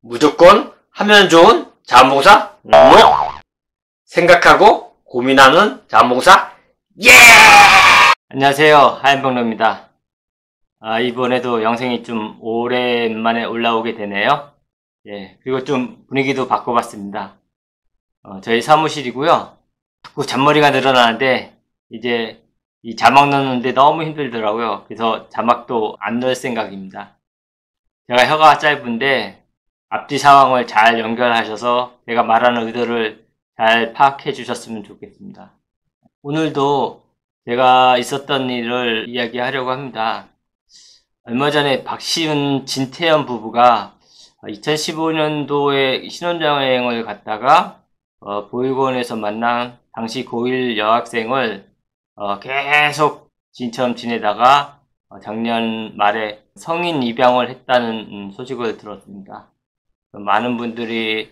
무조건 하면 좋은 자원봉사? 생각하고 고민하는 자원봉사? 예! 안녕하세요, 하얀병로입니다. 이번에도 영상이 좀 오랜만에 올라오게 되네요. 예, 그리고 좀 분위기도 바꿔봤습니다. 저희 사무실이고요. 자꾸 잔머리가 늘어나는데 이제 이 자막 넣는데 너무 힘들더라고요. 그래서 자막도 안 넣을 생각입니다. 제가 혀가 짧은데 앞뒤 상황을 잘 연결하셔서 제가 말하는 의도를 잘 파악해 주셨으면 좋겠습니다. 오늘도 제가 있었던 일을 이야기하려고 합니다. 얼마 전에 박시은, 진태현 부부가 2015년도에 신혼여행을 갔다가 보육원에서 만난 당시 고1 여학생을 계속 지인처럼 지내다가 작년 말에 성인 입양을 했다는 소식을 들었습니다. 많은 분들이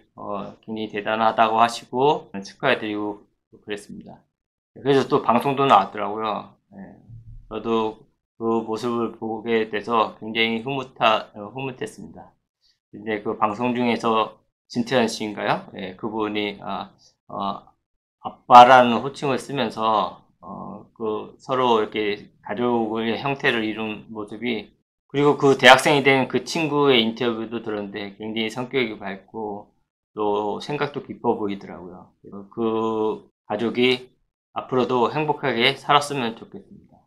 굉장히 대단하다고 하시고 축하해드리고 그랬습니다. 그래서 또 방송도 나왔더라고요. 저도 그 모습을 보게 돼서 굉장히 흐뭇했습니다. 근데 그 방송 중에서 진태현 씨인가요? 그분이 아빠라는 호칭을 쓰면서 그 서로 이렇게 가족의 형태를 이룬 모습이, 그리고 그 대학생이 된 그 친구의 인터뷰도 들었는데 굉장히 성격이 밝고 또 생각도 깊어 보이더라고요. 그 가족이 앞으로도 행복하게 살았으면 좋겠습니다.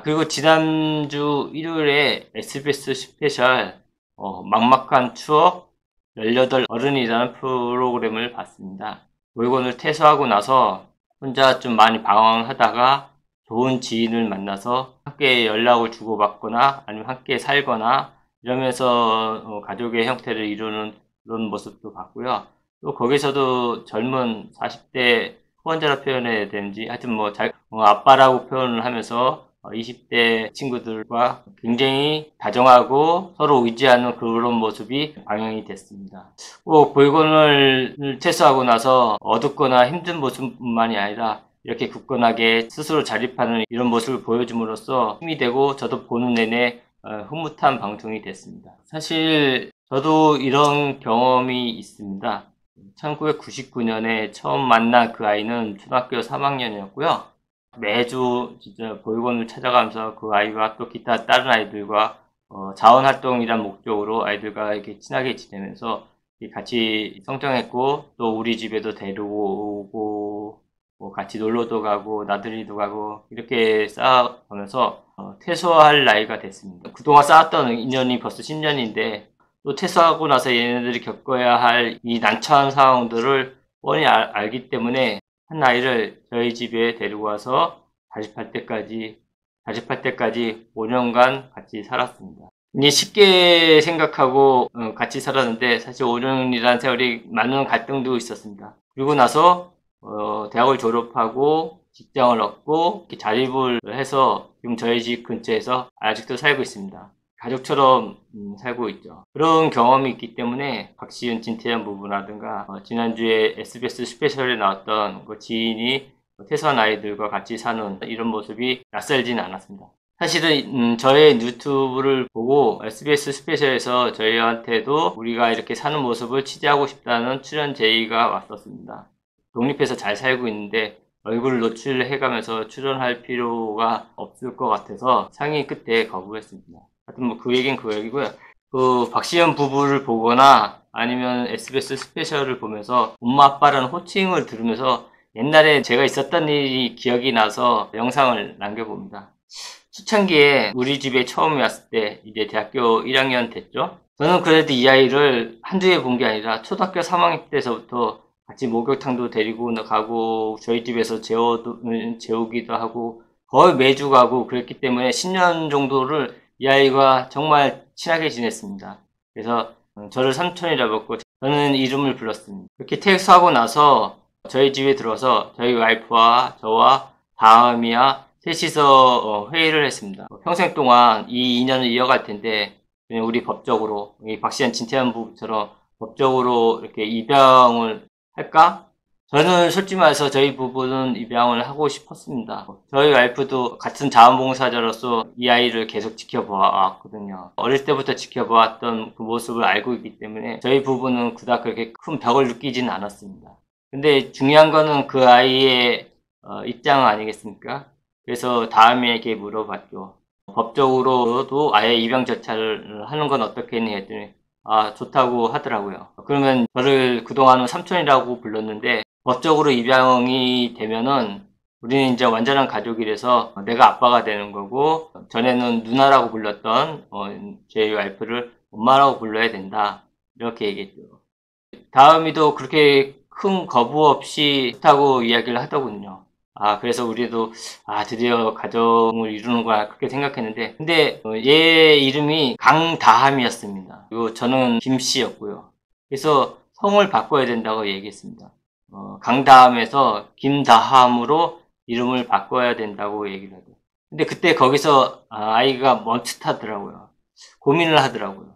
그리고 지난주 일요일에 SBS 스페셜 막막한 추억 18 어른이라는 프로그램을 봤습니다. 보육원을 퇴소하고 나서 혼자 좀 많이 방황하다가 좋은 지인을 만나서 함께 연락을 주고받거나 아니면 함께 살거나 이러면서 가족의 형태를 이루는 그런 모습도 봤고요. 또 거기서도 젊은 40대 후원자라 표현해야 되는지 하여튼 아빠라고 표현을 하면서 20대 친구들과 굉장히 다정하고 서로 의지하는 그런 모습이 방영이 됐습니다. 꼭 보육원을 퇴소하고 나서 어둡거나 힘든 모습뿐만이 아니라 이렇게 굳건하게 스스로 자립하는 이런 모습을 보여줌으로써 힘이 되고 저도 보는 내내 흐뭇한 방송이 됐습니다. 사실 저도 이런 경험이 있습니다. 1999년에 처음 만난 그 아이는 초등학교 3학년이었고요. 매주 진짜 보육원을 찾아가면서 그 아이와 또 기타 다른 아이들과 자원활동이란 목적으로 아이들과 이렇게 친하게 지내면서 같이 성장했고, 또 우리 집에도 데리고 오고 같이 놀러도 가고 나들이도 가고 이렇게 쌓아가면서 퇴소할 나이가 됐습니다. 그동안 쌓았던 인연이 벌써 10년인데 또 퇴소하고 나서 얘네들이 겪어야 할 이 난처한 상황들을 뻔히 알기 때문에 한 아이를 저희 집에 데리고 와서 자립할 때까지 5년간 같이 살았습니다. 이게 쉽게 생각하고 같이 살았는데 사실 5년이라는 세월이 많은 갈등도 있었습니다. 그리고 나서 대학을 졸업하고 직장을 얻고 자립을 해서 지금 저희 집 근처에서 아직도 살고 있습니다. 가족처럼 살고 있죠. 그런 경험이 있기 때문에 박시은, 진태현 부부라든가 지난주에 SBS 스페셜에 나왔던 그 지인이 퇴소한 아이들과 같이 사는 이런 모습이 낯설진 않았습니다. 사실은 저의 유튜브를 보고 SBS 스페셜에서 저희한테도 우리가 이렇게 사는 모습을 취재하고 싶다는 출연 제의가 왔었습니다. 독립해서 잘 살고 있는데 얼굴을 노출해가면서 출연할 필요가 없을 것 같아서 상의 끝에 거부했습니다. 하여튼 그 얘기는 그 얘기고요. 그 박시현 부부를 보거나 아니면 SBS 스페셜을 보면서 엄마 아빠라는 호칭을 들으면서 옛날에 제가 있었던 일이 기억이 나서 영상을 남겨봅니다. 초창기에 우리 집에 처음 왔을 때 이제 대학교 1학년 됐죠. 저는 그래도 이 아이를 한두 해 본 게 아니라 초등학교 3학년 때서부터 같이 목욕탕도 데리고 가고 저희 집에서 재우기도 하고 거의 매주 가고 그랬기 때문에 10년 정도를 이 아이가 정말 친하게 지냈습니다. 그래서 저를 삼촌이라고 했고 저는 이름을 불렀습니다. 그렇게 퇴소하고 나서 저희 집에 들어서 저희 와이프와 저와 다음이야 셋이서 회의를 했습니다. 평생 동안 이 인연을 이어갈 텐데 우리 법적으로 박시현, 진태현 부부처럼 법적으로 이렇게 입양을 할까? 저는 솔직히 말해서 저희 부부는 입양을 하고 싶었습니다. 저희 와이프도 같은 자원봉사자로서 이 아이를 계속 지켜보았거든요. 어릴 때부터 지켜보았던 그 모습을 알고 있기 때문에 저희 부부는 그닥 그렇게 큰 벽을 느끼지는 않았습니다. 근데 중요한 거는 그 아이의 입장 아니겠습니까? 그래서 다음에게 물어봤죠. 법적으로도 아예 입양 절차를 하는 건 어떻겠니 했더니 좋다고 하더라고요. 그러면 저를 그동안은 삼촌이라고 불렀는데 법적으로 입양이 되면은 우리는 이제 완전한 가족이라서 내가 아빠가 되는 거고 전에는 누나라고 불렀던 제 와이프를 엄마라고 불러야 된다. 이렇게 얘기했죠. 다음이도 그렇게 큰 거부 없이 좋다고 이야기를 하더군요. 그래서 우리도, 드디어 가정을 이루는구나, 그렇게 생각했는데, 근데, 얘 이름이 강다함이었습니다. 그리고 저는 김씨였고요. 그래서 성을 바꿔야 된다고 얘기했습니다. 강다함에서 김다함으로 이름을 바꿔야 된다고 얘기를 하고. 근데 그때 거기서 아이가 멈칫하더라고요. 고민을 하더라고요.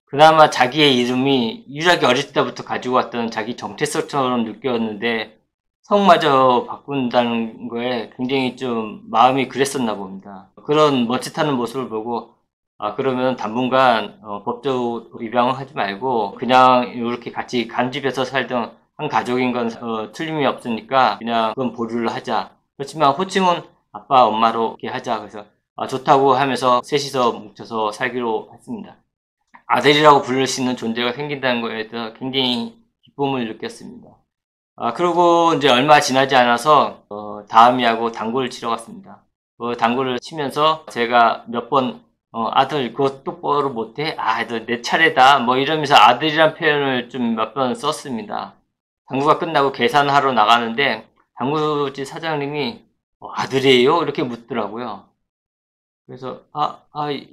그나마 자기의 이름이 유일하게 어릴 때부터 가지고 왔던 자기 정체성처럼 느꼈는데 성마저 바꾼다는 거에 굉장히 좀 마음이 그랬었나 봅니다. 그런 멈칫하는 모습을 보고 그러면 당분간 법적 입양을 하지 말고 그냥 이렇게 같이 간집에서 살던 한 가족인 건 틀림이 없으니까 그냥 그건 보류를 하자. 그렇지만 호칭은 아빠 엄마로 이렇게 하자. 그래서 좋다고 하면서 셋이서 뭉쳐서 살기로 했습니다. 아들이라고 부를 수 있는 존재가 생긴다는 거에 대해서 굉장히 기쁨을 느꼈습니다. 그리고 이제 얼마 지나지 않아서, 다음이하고 당구를 치러 갔습니다. 당구를 치면서 제가 몇 번, 아들, 그거 똑바로 못해? 너 내 차례다. 뭐 이러면서 아들이란 표현을 좀 몇 번 썼습니다. 당구가 끝나고 계산하러 나가는데, 당구집 사장님이, 아들이에요? 이렇게 묻더라고요. 그래서,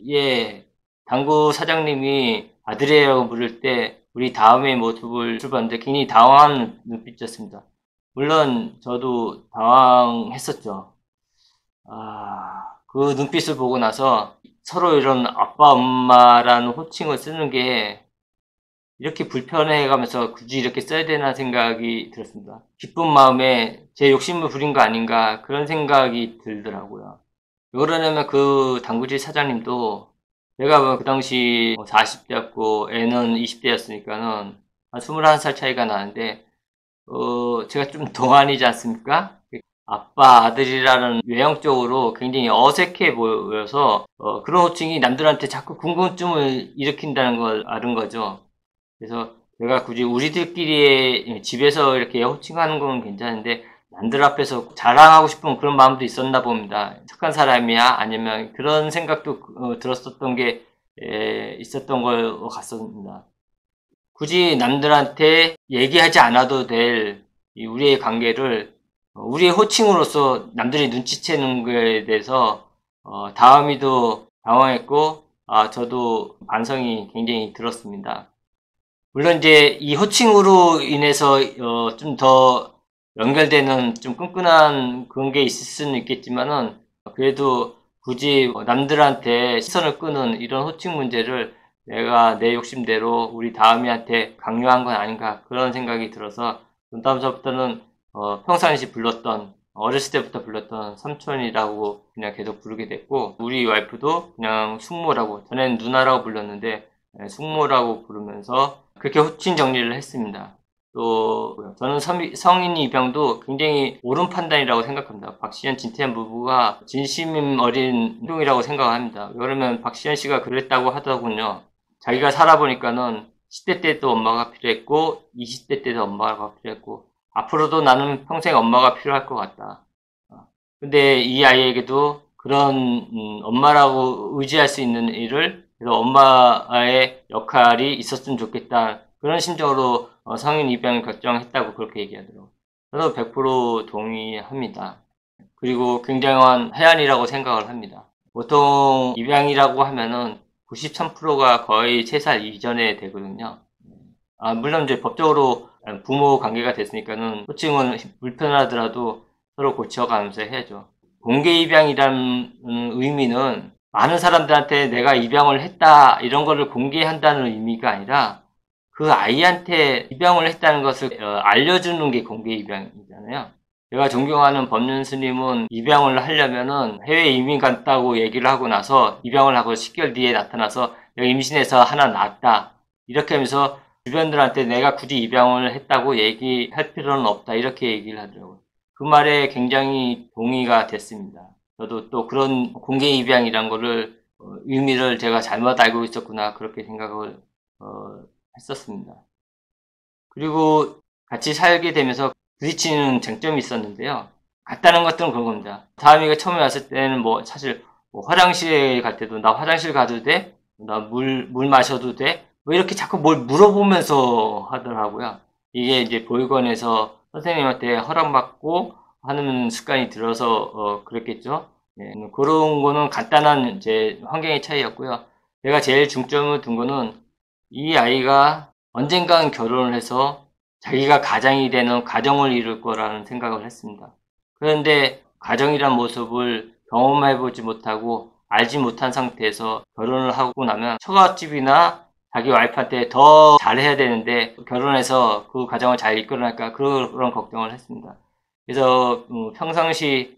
예. 당구 사장님이 아들이라고 부를 때 우리 다음의 모습을 봤는데 굉장히 당황한 눈빛이었습니다. 물론 저도 당황했었죠. 그 눈빛을 보고 나서 서로 이런 아빠, 엄마라는 호칭을 쓰는 게 이렇게 불편해가면서 굳이 이렇게 써야 되나 생각이 들었습니다. 기쁜 마음에 제 욕심을 부린 거 아닌가 그런 생각이 들더라고요. 왜 그러냐면 그 당구집 사장님도 내가 그 당시 40대였고 애는 20대였으니까는 한 21살 차이가 나는데 제가 좀 동안이지 않습니까? 아빠, 아들이라는 외형적으로 굉장히 어색해 보여서 그런 호칭이 남들한테 자꾸 궁금증을 일으킨다는 걸 아는 거죠. 그래서 내가 굳이 우리들끼리 집에서 이렇게 호칭하는 건 괜찮은데 남들 앞에서 자랑하고 싶은 그런 마음도 있었나 봅니다. 착한 사람이야? 아니면 그런 생각도 들었었던 게 있었던 걸 같습니다. 굳이 남들한테 얘기하지 않아도 될 우리의 관계를 우리의 호칭으로서 남들이 눈치채는 거에 대해서 다음이도 당황했고 저도 반성이 굉장히 들었습니다. 물론 이제 이 호칭으로 인해서 좀 더 연결되는 좀 끈끈한 그런 게 있을 수는 있겠지만은 그래도 굳이 남들한테 시선을 끄는 이런 호칭 문제를 내가 내 욕심대로 우리 다음이한테 강요한 건 아닌가 그런 생각이 들어서 다음서부터는 평상시 불렀던 어렸을 때부터 불렀던 삼촌이라고 그냥 계속 부르게 됐고 우리 와이프도 그냥 숙모라고 전에는 누나라고 불렀는데 숙모라고 부르면서 그렇게 호칭 정리를 했습니다. 또 저는 성인 입양도 굉장히 옳은 판단이라고 생각합니다. 박시현, 진태현 부부가 진심 어린 행동이라고 생각합니다. 그러면 박시현 씨가 그랬다고 하더군요. 자기가 살아보니까는 10대 때도 엄마가 필요했고 20대 때도 엄마가 필요했고 앞으로도 나는 평생 엄마가 필요할 것 같다. 근데 이 아이에게도 그런 엄마라고 의지할 수 있는 일을 그래서 엄마의 역할이 있었으면 좋겠다. 그런 심정으로 성인 입양을 결정했다고 그렇게 얘기하더라고요. 저도 100% 동의합니다. 그리고 굉장한 해안이라고 생각을 합니다. 보통 입양이라고 하면은 93%가 거의 3살 이전에 되거든요. 물론 이제 법적으로 부모 관계가 됐으니까는 호칭은 불편하더라도 서로 고쳐가면서 해야죠. 공개 입양이라는 의미는 많은 사람들한테 내가 입양을 했다 이런 거를 공개한다는 의미가 아니라 그 아이한테 입양을 했다는 것을 알려주는 게 공개 입양이잖아요. 제가 존경하는 법륜 스님은 입양을 하려면은 해외 이민 갔다고 얘기를 하고 나서 입양을 하고 10개월 뒤에 나타나서 내가 임신해서 하나 낳았다. 이렇게 하면서 주변들한테 내가 굳이 입양을 했다고 얘기할 필요는 없다. 이렇게 얘기를 하더라고요. 그 말에 굉장히 동의가 됐습니다. 저도 또 그런 공개 입양이란 거를 의미를 제가 잘못 알고 있었구나 그렇게 생각을 했었습니다. 그리고 같이 살게 되면서 부딪히는 쟁점이 있었는데요. 같다는 것들은 그런 겁니다. 다음이가 처음에 왔을 때는 뭐 사실 뭐 화장실에 갈 때도 나 화장실 가도 돼? 나 물 마셔도 돼? 뭐 이렇게 자꾸 뭘 물어보면서 하더라고요. 이게 이제 보육원에서 선생님한테 허락받고 하는 습관이 들어서 그랬겠죠. 네, 그런 거는 간단한 이제 환경의 차이였고요. 제가 제일 중점을 둔 거는 이 아이가 언젠간 결혼을 해서 자기가 가장이 되는 가정을 이룰 거라는 생각을 했습니다. 그런데 가정이란 모습을 경험해보지 못하고 알지 못한 상태에서 결혼을 하고 나면 처갓집이나 자기 와이프한테 더 잘해야 되는데 결혼해서 그 가정을 잘 이끌어낼까 그런 걱정을 했습니다. 그래서 평상시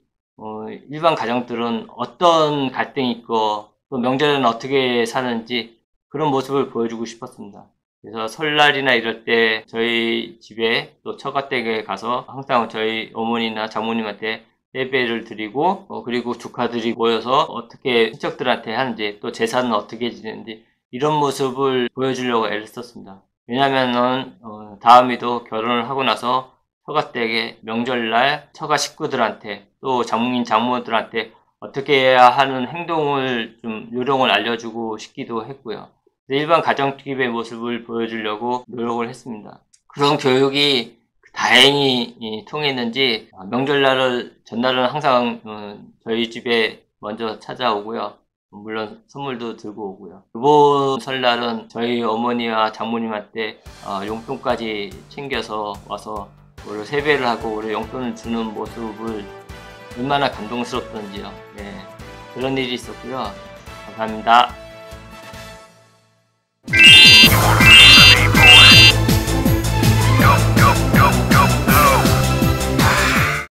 일반 가정들은 어떤 갈등이 있고 또 명절에는 어떻게 사는지 그런 모습을 보여주고 싶었습니다. 그래서 설날이나 이럴 때 저희 집에 또 처가댁에 가서 항상 저희 어머니나 장모님한테 예배를 드리고 그리고 조카들이 모여서 어떻게 친척들한테 하는지 또 제사는 어떻게 지내는지 이런 모습을 보여주려고 애를 썼습니다. 왜냐면은 다음이도 결혼을 하고 나서 처가댁에 명절날 처가 식구들한테 또 장모님 장모들한테 어떻게 해야 하는 행동을 좀 요령을 알려주고 싶기도 했고요. 일반 가정집의 모습을 보여주려고 노력을 했습니다. 그런 교육이 다행히 통했는지 명절날을 전날은 항상 저희 집에 먼저 찾아오고요. 물론 선물도 들고 오고요. 이번 설날은 저희 어머니와 장모님한테 용돈까지 챙겨서 와서 오히려 세배를 하고 오히려 용돈을 주는 모습을 얼마나 감동스럽던지요. 네, 그런 일이 있었고요. 감사합니다.